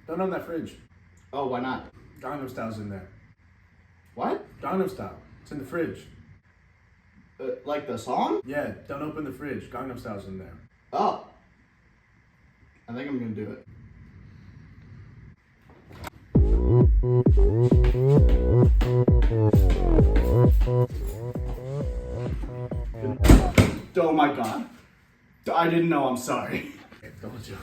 Don't open that fridge. Oh, why not? Gangnam Style's in there. What? Gangnam Style. It's in the fridge. Like the song? Yeah, don't open the fridge. Gangnam Style's in there. Oh. I think I'm gonna do it. Oh my god. I didn't know, I'm sorry. I told you.